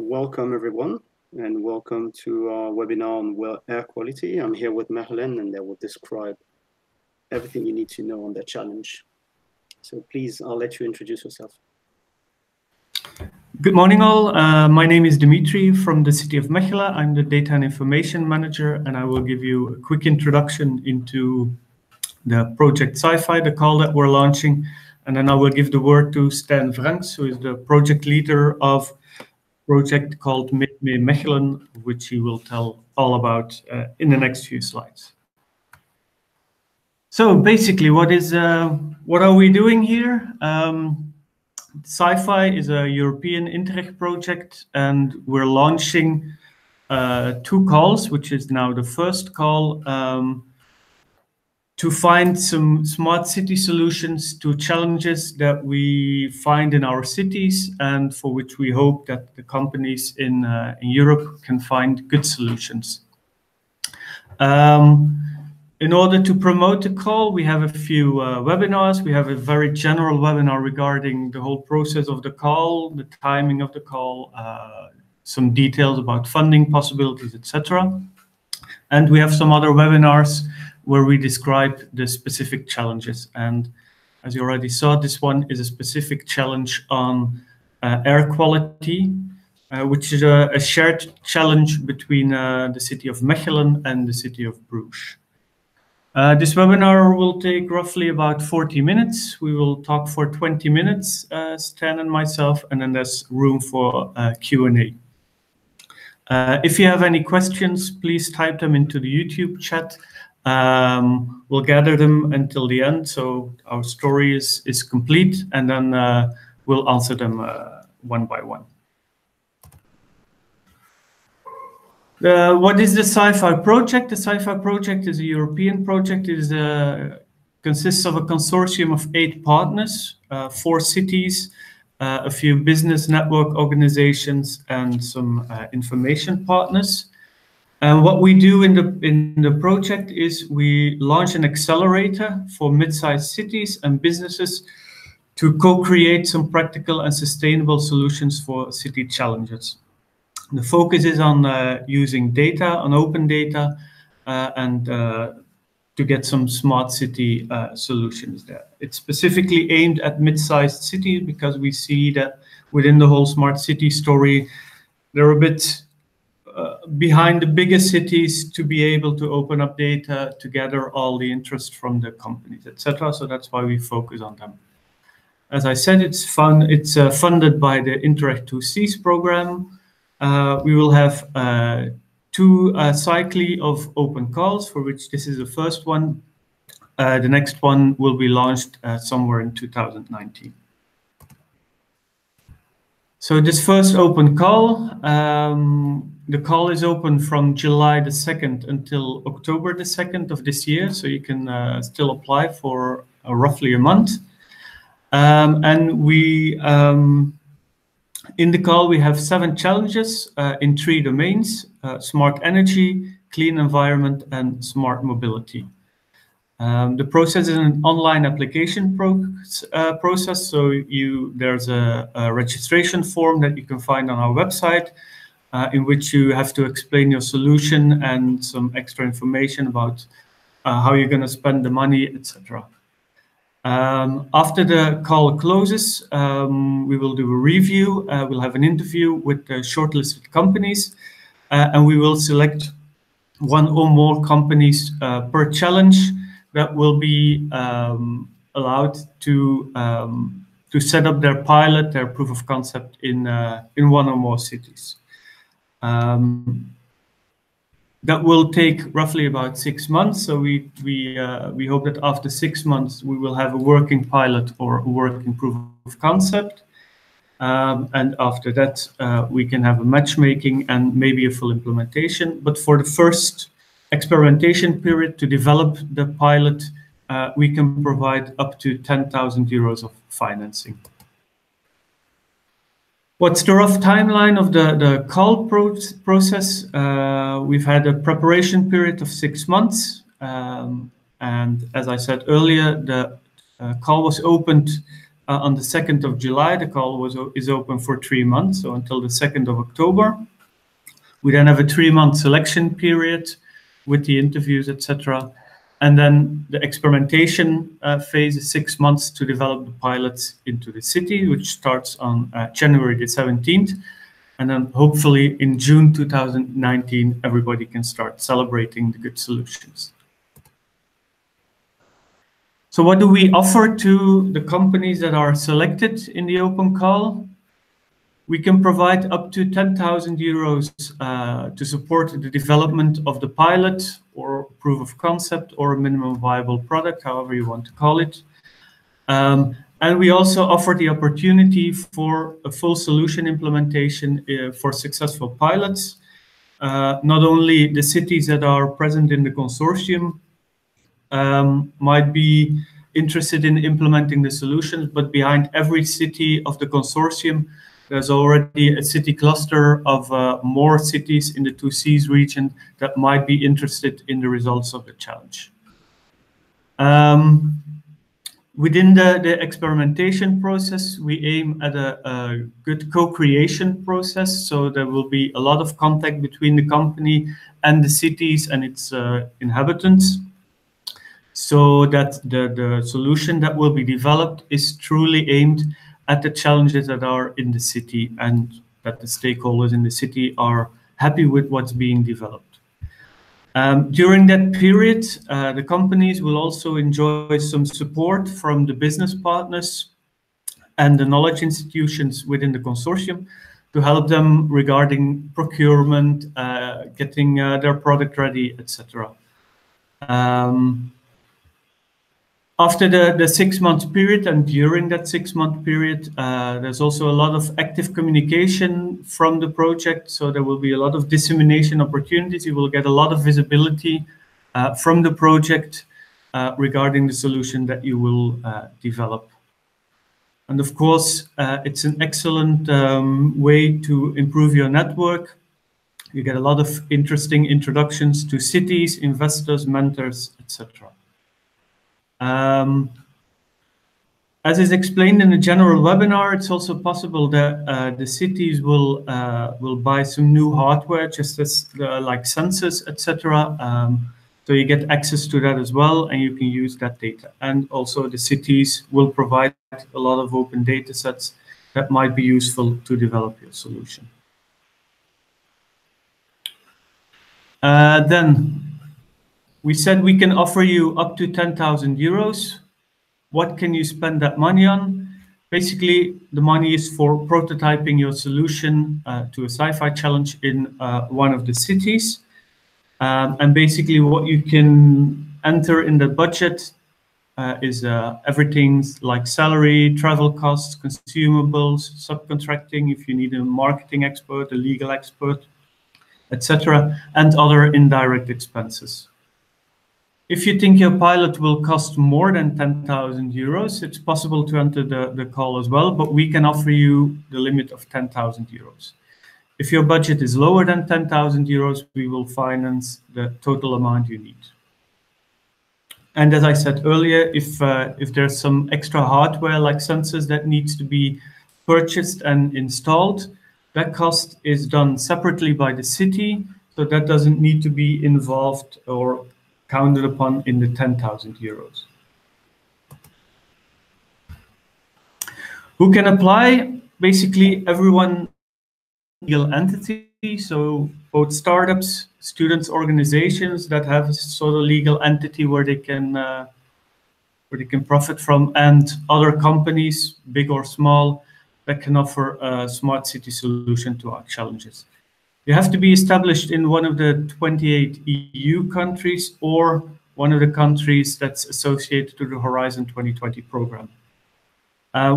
Welcome everyone, and welcome to our webinar on air quality. I'm here with Marlène, and they will describe everything you need to know on the challenge. So please, I'll let you introduce yourself. Good morning all. My name is Dimitri from the city of Mechelen. I'm the Data and Information Manager, and I will give you a quick introduction into the project SCIFI, the call that we're launching. And then I will give the word to Stan Franks, who is the project leader of a project called Mechelen, which he will tell all about in the next few slides. So basically, what are we doing here? SCIFI is a European Interreg project, and we're launching 2 calls, which is now the first call, to find some smart city solutions to challenges that we find in our cities, and for which we hope that the companies in Europe can find good solutions. In order to promote the call, we have a few webinars. We have a very general webinar regarding the whole process of the call, the timing of the call, some details about funding possibilities, etc. And we have some other webinars where we describe the specific challenges. And as you already saw, this one is a specific challenge on air quality, which is a shared challenge between the city of Mechelen and the city of Bruges. This webinar will take roughly about 40 minutes. We will talk for 20 minutes, Stan and myself, and then there's room for Q&A. If you have any questions, please type them into the YouTube chat. We'll gather them until the end, so our story is complete, and then we'll answer them one by one. What is the SCIFI project? The SCIFI project is a European project. It consists of a consortium of 8 partners, 4 cities, a few business network organizations, and some information partners. And what we do in the project is we launch an accelerator for mid-sized cities and businesses to co-create some practical and sustainable solutions for city challenges. The focus is on using data, on open data, and to get some smart city solutions there. It's specifically aimed at mid-sized cities because we see that within the whole smart city story, they're a bit behind the bigger cities to be able to open up data to gather all the interest from the companies, etc. So that's why we focus on them. As I said, it's funded by the Interreg 2Cs program. We will have 2 cycles of open calls, for which this is the first one. The next one will be launched somewhere in 2019. So this first open call, the call is open from July the 2nd until October the 2nd of this year, so you can still apply for roughly a month. And we in the call, we have 7 challenges in 3 domains: smart energy, clean environment, and smart mobility. The process is an online application process, so there's a registration form that you can find on our website, in which you have to explain your solution and some extra information about how you're going to spend the money, etc. After the call closes, we will do a review. We'll have an interview with the shortlisted companies, and we will select 1 or more companies per challenge that will be allowed to set up their pilot, their proof of concept in 1 or more cities. That will take roughly about 6 months. So we hope that after 6 months we will have a working pilot or a working proof of concept, and after that we can have a matchmaking and maybe a full implementation. But for the first experimentation period to develop the pilot, we can provide up to 10,000 euros of financing. What's the rough timeline of the call process? We've had a preparation period of 6 months. And as I said earlier, the call was opened on the 2nd of July. The call is open for 3 months, so until the 2nd of October. We then have a 3-month selection period with the interviews, etc. And then the experimentation phase is 6 months to develop the pilots into the city, which starts on January the 17th. And then hopefully in June 2019, everybody can start celebrating the good solutions. So what do we offer to the companies that are selected in the open call? We can provide up to 10,000 euros to support the development of the pilot or proof of concept or a minimum viable product, however you want to call it. And we also offer the opportunity for a full solution implementation for successful pilots. Not only the cities that are present in the consortium might be interested in implementing the solutions, but behind every city of the consortium, there's already a city cluster of more cities in the 2Cs region that might be interested in the results of the challenge. Within the experimentation process, we aim at a good co-creation process. So there will be a lot of contact between the company and the cities and its inhabitants, so that the solution that will be developed is truly aimed at the challenges that are in the city and that the stakeholders in the city are happy with what's being developed. During that period, the companies will also enjoy some support from the business partners and the knowledge institutions within the consortium to help them regarding procurement, getting their product ready, etc. After the 6-month period and during that 6-month period, there's also a lot of active communication from the project. So there will be a lot of dissemination opportunities. You will get a lot of visibility from the project regarding the solution that you will develop. And of course, it's an excellent way to improve your network. You get a lot of interesting introductions to cities, investors, mentors, etc. As is explained in the general webinar, it's also possible that the cities will buy some new hardware, just as like sensors, etc. So you get access to that as well, and you can use that data. And also the cities will provide a lot of open data sets that might be useful to develop your solution. Then we said we can offer you up to 10,000 euros. What can you spend that money on? Basically, the money is for prototyping your solution to a SCIFI challenge in one of the cities. And basically what you can enter in the budget is everything like salary, travel costs, consumables, subcontracting if you need a marketing expert, a legal expert, etc., and other indirect expenses. If you think your pilot will cost more than 10,000 euros, it's possible to enter the call as well, but we can offer you the limit of 10,000 euros. If your budget is lower than 10,000 euros, we will finance the total amount you need. And as I said earlier, if there's some extra hardware like sensors that needs to be purchased and installed, that cost is done separately by the city, so that doesn't need to be involved or counted upon in the 10,000 euros. Who can apply? Basically, everyone, legal entity, so both startups, students, organizations that have a sort of legal entity where they can profit from, and other companies, big or small, that can offer a smart city solution to our challenges. You have to be established in one of the 28 EU countries or one of the countries that's associated to the Horizon 2020 program.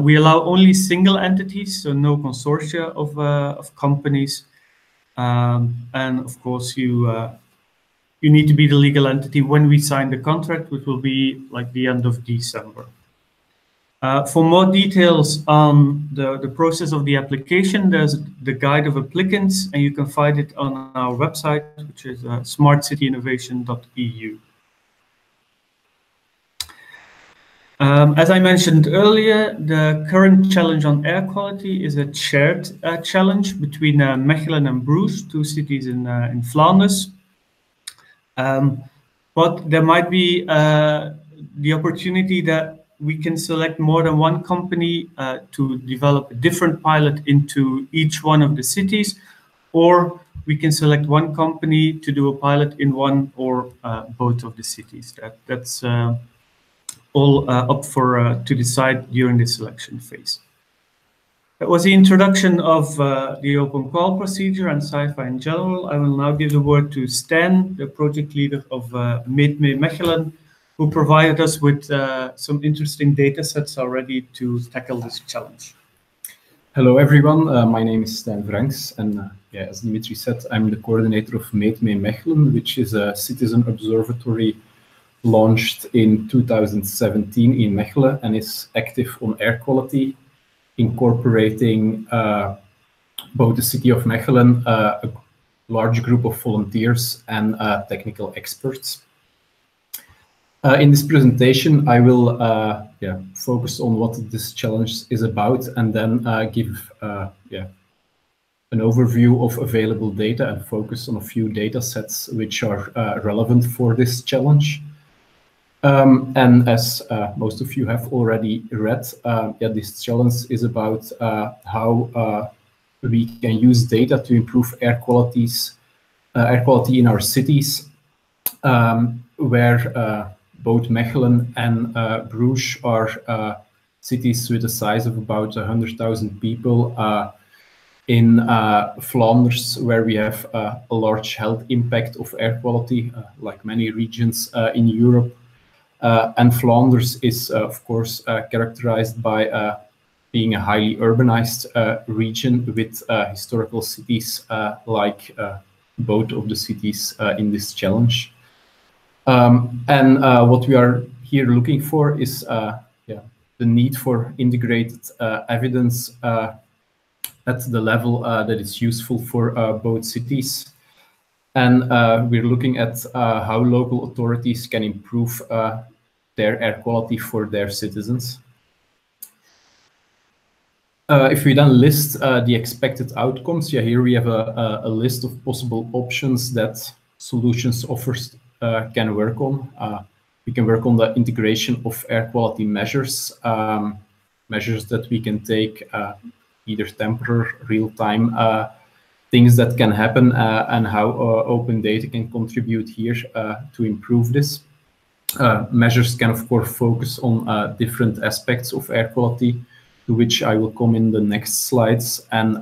We allow only single entities, so no consortia of companies. And of course, you need to be the legal entity when we sign the contract, which will be like the end of December. For more details on the process of the application, there's the guide of applicants, and you can find it on our website, which is smartcityinnovation.eu. As I mentioned earlier, the current challenge on air quality is a shared challenge between Mechelen and Bruges, two cities in Flanders. But there might be the opportunity that we can select more than one company to develop a different pilot into each one of the cities, or we can select one company to do a pilot in one or both of the cities. That's all up for to decide during the selection phase. That was the introduction of the open call procedure and SCIFI in general. I will now give the word to Stan, the project leader of Meet Me Mechelen, who provided us with some interesting data sets already to tackle this challenge. Hello everyone, my name is Stan Franks, and yeah, as Dimitri said, I'm the coordinator of Meet Me Mechelen, which is a citizen observatory launched in 2017 in Mechelen and is active on air quality, incorporating both the city of Mechelen, a large group of volunteers and technical experts. In this presentation, I will focus on what this challenge is about and then give an overview of available data and focus on a few data sets which are relevant for this challenge. And as most of you have already read, this challenge is about how we can use data to improve air quality in our cities, where both Mechelen and Bruges are cities with a size of about 100,000 people. In Flanders, where we have a large health impact of air quality, like many regions in Europe. And Flanders is, of course, characterized by being a highly urbanized region with historical cities like both of the cities in this challenge. And what we are here looking for is the need for integrated evidence at the level that is useful for both cities. And we're looking at how local authorities can improve their air quality for their citizens. If we then list the expected outcomes, here we have a list of possible options that solutions offers can work on. We can work on the integration of air quality measures, measures that we can take, either temporary, real-time, things that can happen, and how open data can contribute here to improve this. Measures can, of course, focus on different aspects of air quality, to which I will come in the next slides. And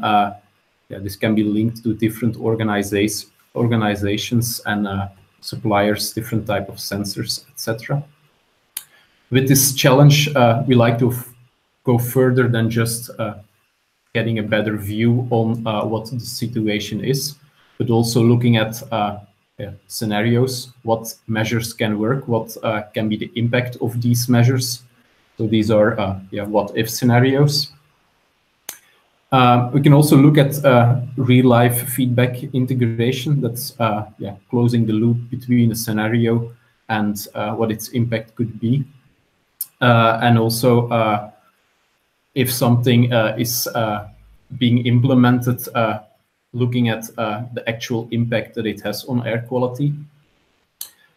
this can be linked to different organizations and suppliers, different type of sensors, etc. With this challenge, we like to go further than just getting a better view on what the situation is, but also looking at scenarios, what measures can work, what can be the impact of these measures. So these are what-if scenarios. We can also look at real-life feedback integration. That's closing the loop between a scenario and what its impact could be. And also, if something is being implemented, looking at the actual impact that it has on air quality.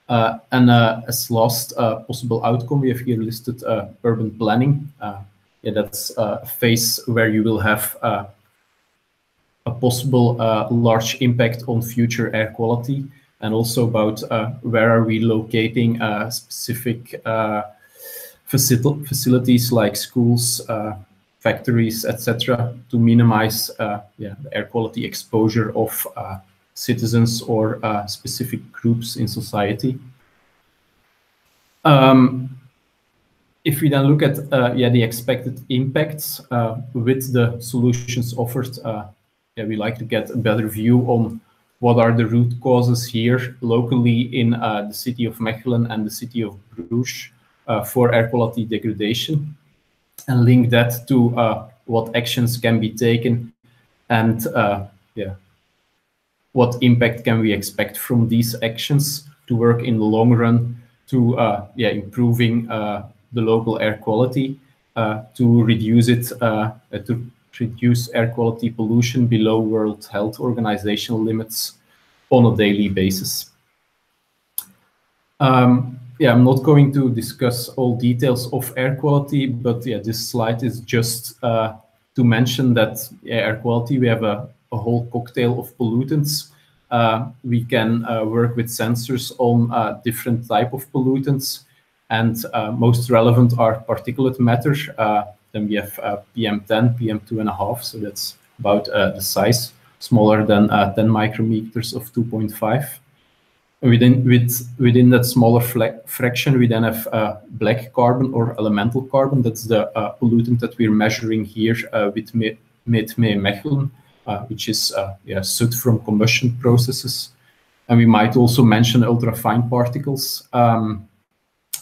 And as last possible outcome, we have here listed urban planning. That's a phase where you will have a possible large impact on future air quality, and also about where are we locating specific facilities like schools, factories, etc., to minimize the air quality exposure of citizens or specific groups in society. If we then look at the expected impacts with the solutions offered, we like to get a better view on what are the root causes here locally in the city of Mechelen and the city of Bruges for air quality degradation, and link that to what actions can be taken and what impact can we expect from these actions to work in the long run to improving the local air quality to reduce it, to reduce air quality pollution below World Health Organization limits on a daily basis. Yeah, I'm not going to discuss all details of air quality, but yeah, this slide is just to mention that air quality, we have a whole cocktail of pollutants. We can work with sensors on different type of pollutants, and most relevant are particulate matter. Then we have PM10, PM2.5, so that's about the size, smaller than 10 micrometers of 2.5. Within that smaller fraction, we then have black carbon or elemental carbon. That's the pollutant that we're measuring here with Meet-Me-Mechelen, which is soot from combustion processes. And we might also mention ultrafine particles.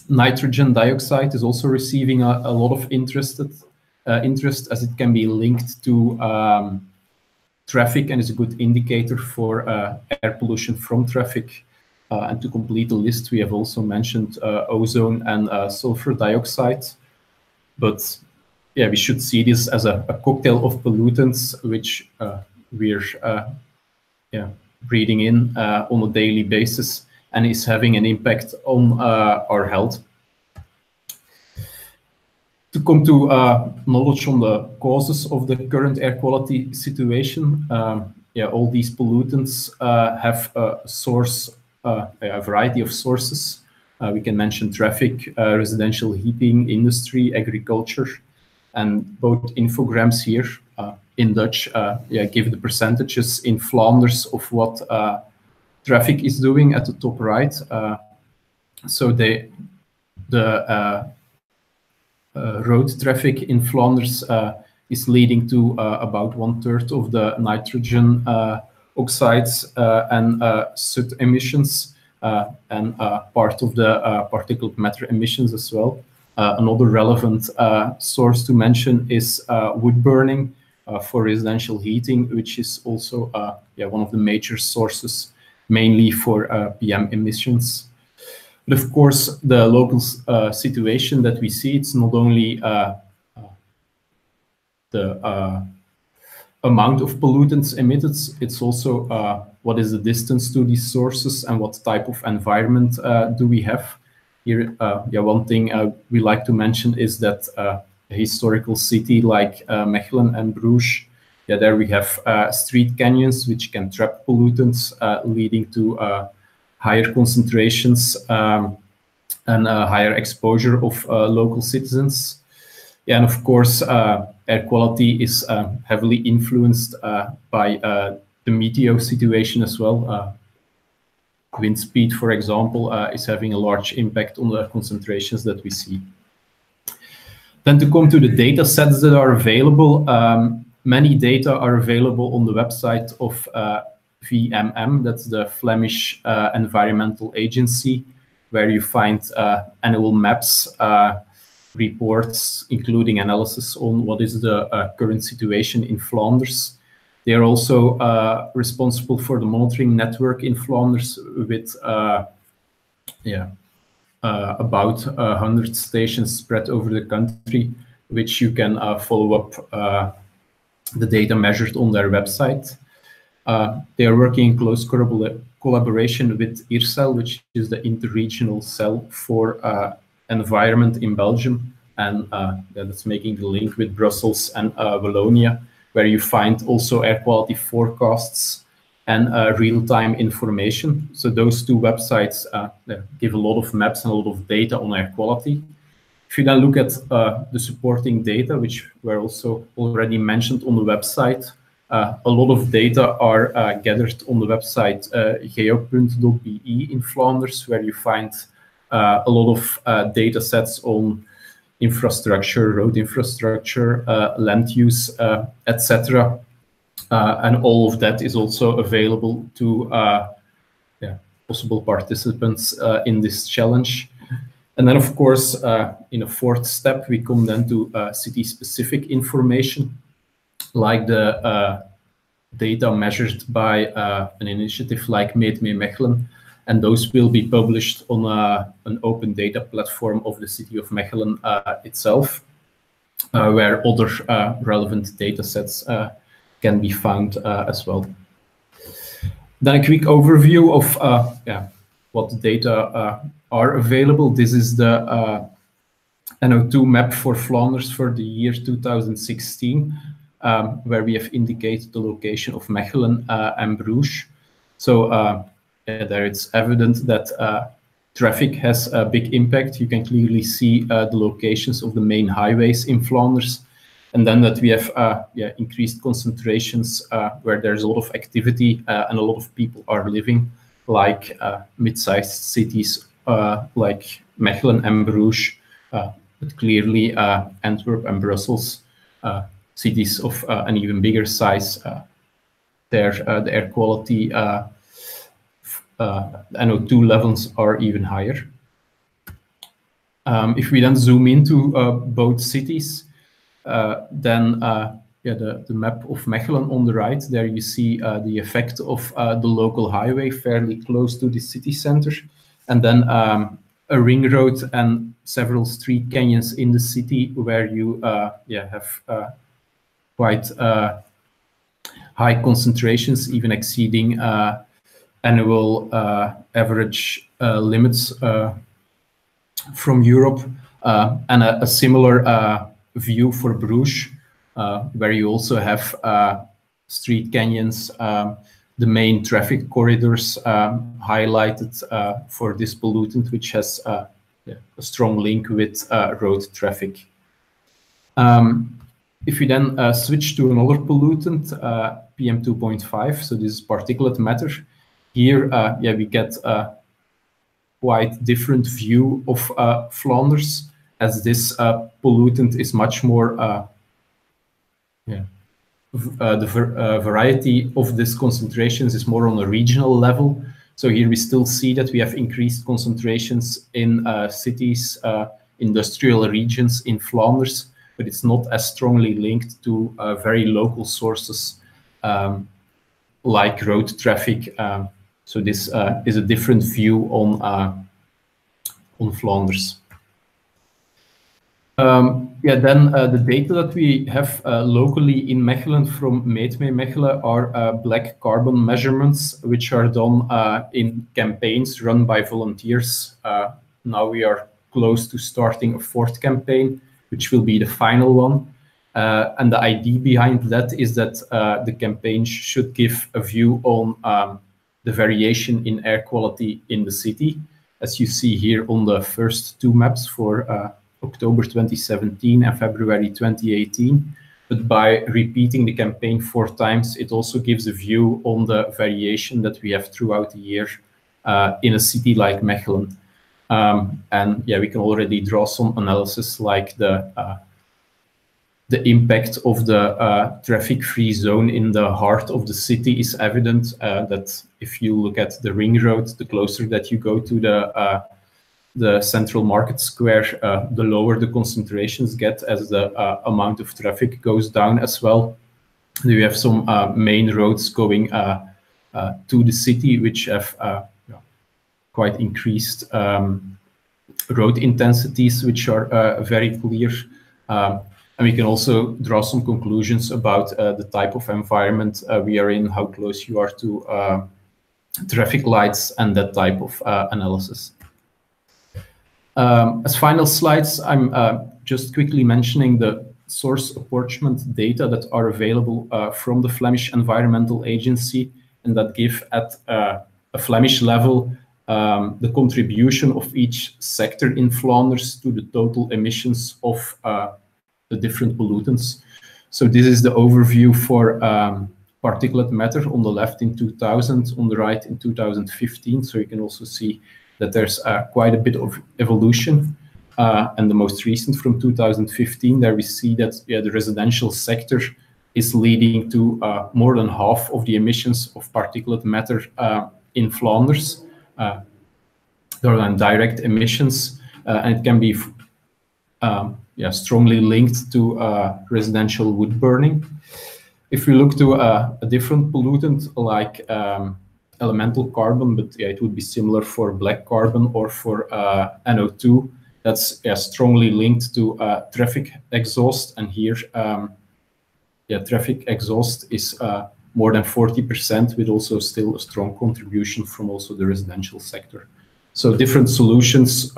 Nitrogen dioxide is also receiving a lot of interest as it can be linked to traffic and is a good indicator for air pollution from traffic. And to complete the list, we have also mentioned ozone and sulfur dioxide. But yeah, we should see this as a cocktail of pollutants which we're breathing in on a daily basis and is having an impact on our health. To come to knowledge on the causes of the current air quality situation, all these pollutants have a source, a variety of sources. We can mention traffic, residential heating, industry, agriculture, and both infograms here in Dutch give the percentages in Flanders of what traffic is doing at the top right. So the road traffic in Flanders is leading to about 1/3 of the nitrogen oxides and soot emissions, and part of the particulate matter emissions as well. Another relevant source to mention is wood burning for residential heating, which is also one of the major sources, mainly for PM emissions. But of course, the local situation that we see, it's not only the amount of pollutants emitted, it's also what is the distance to these sources and what type of environment do we have. Here, one thing we like to mention is that a historical city like Mechelen and Bruges, there we have street canyons which can trap pollutants, leading to higher concentrations and higher exposure of local citizens. And of course, air quality is heavily influenced by the meteo situation as well. Wind speed, for example, is having a large impact on the concentrations that we see. Then to come to the data sets that are available, many data are available on the website of VMM, that's the Flemish Environmental Agency, where you find annual maps, reports, including analysis on what is the current situation in Flanders. They are also responsible for the monitoring network in Flanders with about 100 stations spread over the country, which you can follow up the data measured on their website. They are working in close collaboration with IRCEL, which is the interregional cell for environment in Belgium, and that's making the link with Brussels and Wallonia, where you find also air quality forecasts and real-time information. So those two websites give a lot of maps and a lot of data on air quality. If you then look at the supporting data, which were also already mentioned on the website, a lot of data are gathered on the website geo.be in Flanders, where you find a lot of data sets on infrastructure, road infrastructure, land use, etc. And all of that is also available to possible participants in this challenge. And then, of course, in a fourth step, we come then to city-specific information, like the data measured by an initiative like Meet-Me-Mechelen, and those will be published on an open data platform of the city of Mechelen itself, where other relevant data sets can be found as well. Then a quick overview of what data are available. This is the NO2 map for Flanders for the year 2016, where we have indicated the location of Mechelen and Bruges. So there it's evident that traffic has a big impact. You can clearly see the locations of the main highways in Flanders, and then that we have increased concentrations where there's a lot of activity and a lot of people are living, like mid-sized cities like Mechelen and Bruges, but clearly Antwerp and Brussels, cities of an even bigger size, the air quality NO2 levels are even higher. If we then zoom into both cities, then the map of Mechelen on the right, there you see the effect of the local highway fairly close to the city center, and then a ring road and several street canyons in the city where you have quite high concentrations, even exceeding annual average limits from Europe, and a similar view for Bruges, where you also have street canyons, the main traffic corridors highlighted for this pollutant, which has a strong link with road traffic. If we then switch to another pollutant, PM2.5, so this is particulate matter, here we get a quite different view of Flanders, as this pollutant is much more, the variety of these concentrations is more on a regional level. So here we still see that we have increased concentrations in cities, industrial regions in Flanders, but it's not as strongly linked to very local sources like road traffic. So this is a different view on Flanders. Then the data that we have locally in Mechelen from Meet Me Mechelen are black carbon measurements, which are done in campaigns run by volunteers. Now we are close to starting a fourth campaign, which will be the final one. And the idea behind that is that the campaign should give a view on the variation in air quality in the city, as you see here on the first two maps for October 2017 and February 2018. But by repeating the campaign 4 times, it also gives a view on the variation that we have throughout the year in a city like Mechelen. And we can already draw some analysis, like the impact of the traffic-free zone in the heart of the city is evident. That if you look at the ring road, the closer that you go to the central market square, the lower the concentrations get as the amount of traffic goes down as well. We have some main roads going to the city, which have quite increased road intensities, which are very clear. And we can also draw some conclusions about the type of environment we are in, how close you are to traffic lights, and that type of analysis. As final slides, I'm just quickly mentioning the source apportionment data that are available from the Flemish Environmental Agency, and that give at a Flemish level the contribution of each sector in Flanders to the total emissions of the different pollutants. So this is the overview for particulate matter on the left in 2000, on the right in 2015. So you can also see that there's quite a bit of evolution. And the most recent from 2015, there we see that the residential sector is leading to more than half of the emissions of particulate matter in Flanders. There are direct emissions, and it can be strongly linked to residential wood burning. If we look to a different pollutant like elemental carbon, but yeah, it would be similar for black carbon or for NO2. That's strongly linked to traffic exhaust, and here, traffic exhaust is more than 40%, with also still a strong contribution from also the residential sector. So different solutions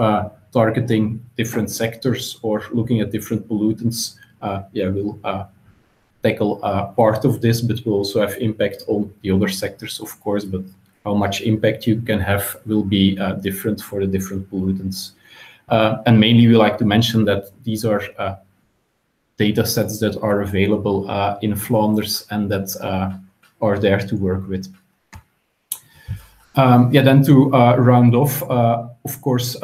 targeting different sectors or looking at different pollutants, will tackle part of this, but will also have impact on the other sectors, of course, but how much impact you can have will be different for the different pollutants. And mainly we like to mention that these are data sets that are available in Flanders and that are there to work with. Then to round off, of course,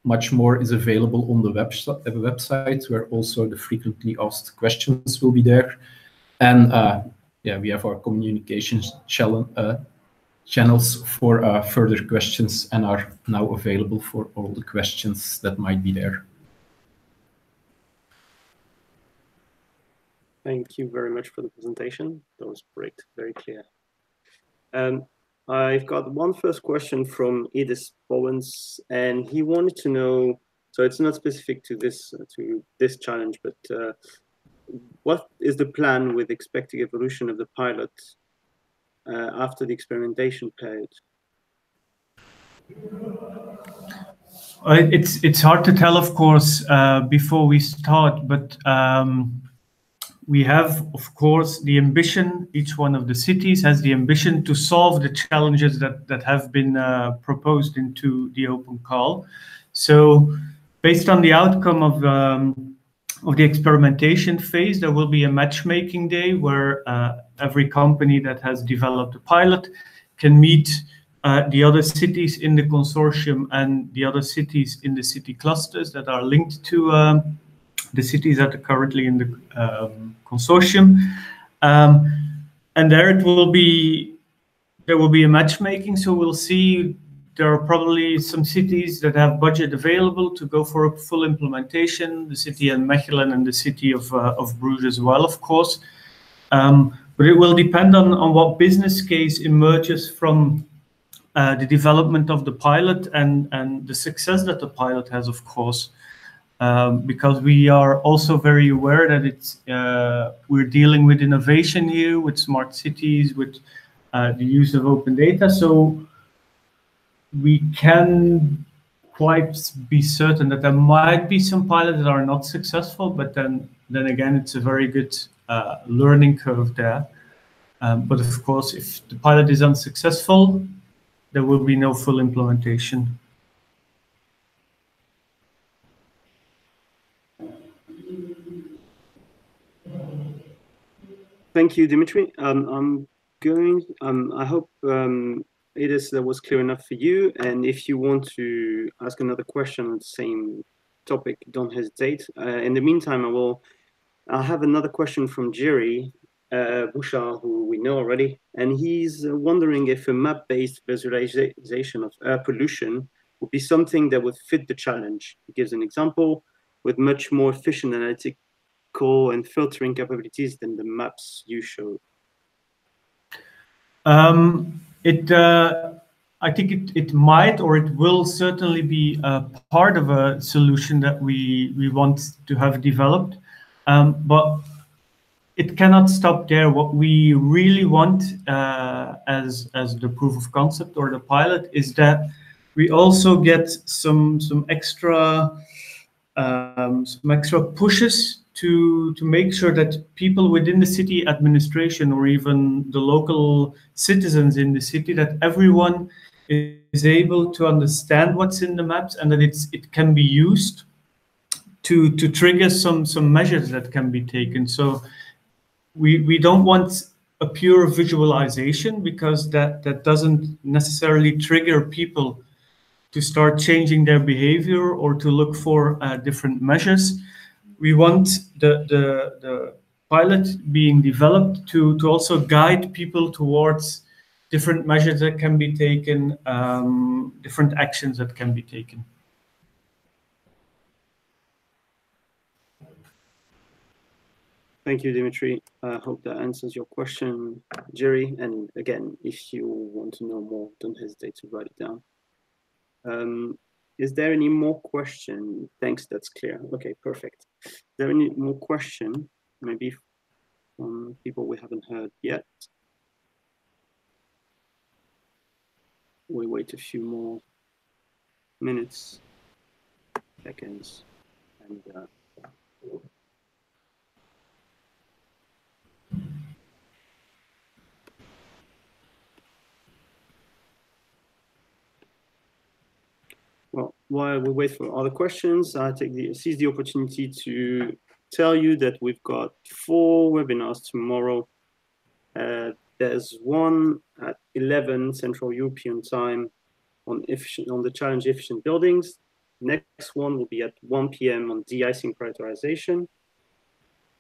much more is available on the website, where also the frequently asked questions will be there. And we have our communications channels for further questions and are now available for all the questions that might be there. Thank you very much for the presentation. That was great, very clear. I've got one first question from Edith Bowens, and he wanted to know, so it's not specific to this challenge, but what is the plan with expected evolution of the pilot after the experimentation period? It's hard to tell, of course, before we start, but we have, of course, the ambition, each one of the cities has the ambition to solve the challenges that have been proposed into the open call. So based on the outcome of the experimentation phase, there will be a matchmaking day where every company that has developed a pilot can meet the other cities in the consortium and the other cities in the city clusters that are linked to the cities that are currently in the consortium, and there will be a matchmaking. So we'll see there are probably some cities that have budget available to go for a full implementation. The city of Mechelen and the city of Bruges as well, of course. But it will depend on what business case emerges from the development of the pilot and the success that the pilot has, of course. Because we are also very aware that we're dealing with innovation here, with smart cities, with the use of open data. So we can quite be certain that there might be some pilots that are not successful, but then again, it's a very good learning curve there. But of course, if the pilot is unsuccessful, there will be no full implementation. Thank you, Dimitri. I hope Edith, that was clear enough for you. And if you want to ask another question on the same topic, don't hesitate. In the meantime, I'll have another question from Jerry Bouchard, who we know already. And he's wondering if a map-based visualization of air pollution would be something that would fit the challenge. He gives an example with much more efficient analytical and filtering capabilities than the maps you showed. I think it might, or it will certainly be a part of a solution that we want to have developed, but it cannot stop there. What we really want as the proof of concept or the pilot is that we also get some extra pushes to make sure that people within the city administration or even the local citizens in the city, that everyone is able to understand what's in the maps and that it can be used to trigger some measures that can be taken. So we don't want a pure visualization, because that doesn't necessarily trigger people to start changing their behavior or to look for different measures. We want the pilot being developed to also guide people towards different measures that can be taken, different actions that can be taken. Thank you, Dimitri. I hope that answers your question, Jerry. And again, if you want to know more, don't hesitate to write it down. Is there any more question? Thanks, that's clear. Okay, perfect. Is there any more question? Maybe from people we haven't heard yet. We wait a few more minutes, seconds, and well, while we wait for other questions, I seize the opportunity to tell you that we've got 4 webinars tomorrow. There's one at 11 Central European time on the challenge efficient buildings. Next one will be at 1 p.m. on de-icing prioritization.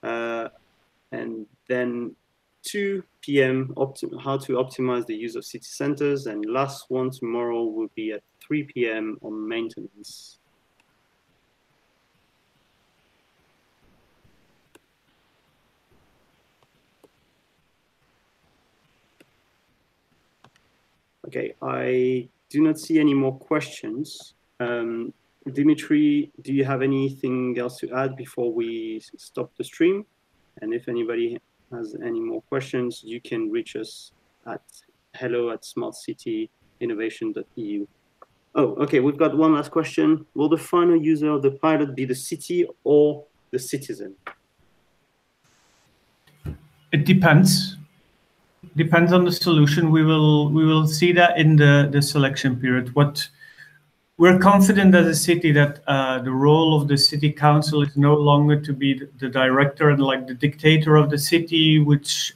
And then 2 p.m. how to optimize the use of city centers. And last one tomorrow will be at 3 p.m. on maintenance. Okay, I do not see any more questions. Dimitri, do you have anything else to add before we stop the stream? And if anybody has any more questions, you can reach us at hello@smartcityinnovation.eu. Oh, okay, we've got one last question. Will the final user of the pilot be the city or the citizen? It depends. Depends on the solution. We will see that in the selection period. We're confident as a city that the role of the city council is no longer to be the director and like the dictator of the city, which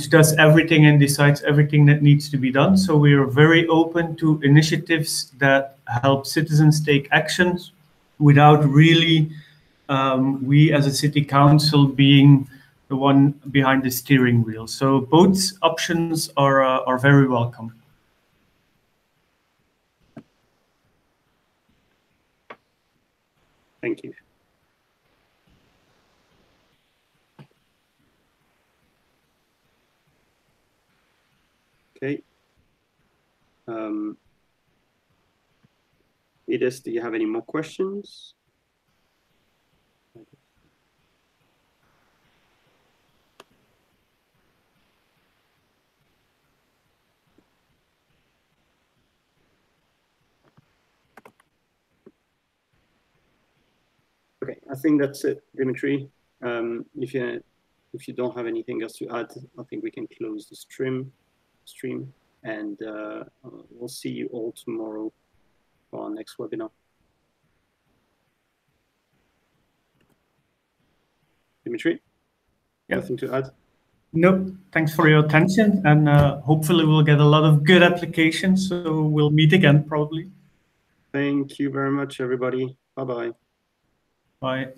does everything and decides everything that needs to be done. So we are very open to initiatives that help citizens take actions without really we as a city council being the one behind the steering wheel. So both options are very welcome. Thank you. Okay. Edith, do you have any more questions? Okay, I think that's it, Dimitri. If you don't have anything else to add, I think we can close the stream, and we'll see you all tomorrow for our next webinar. Dimitri, Yep. Nothing to add? Nope. Thanks for your attention, and hopefully we'll get a lot of good applications. So we'll meet again probably. Thank you very much, everybody. Bye-bye. Bye.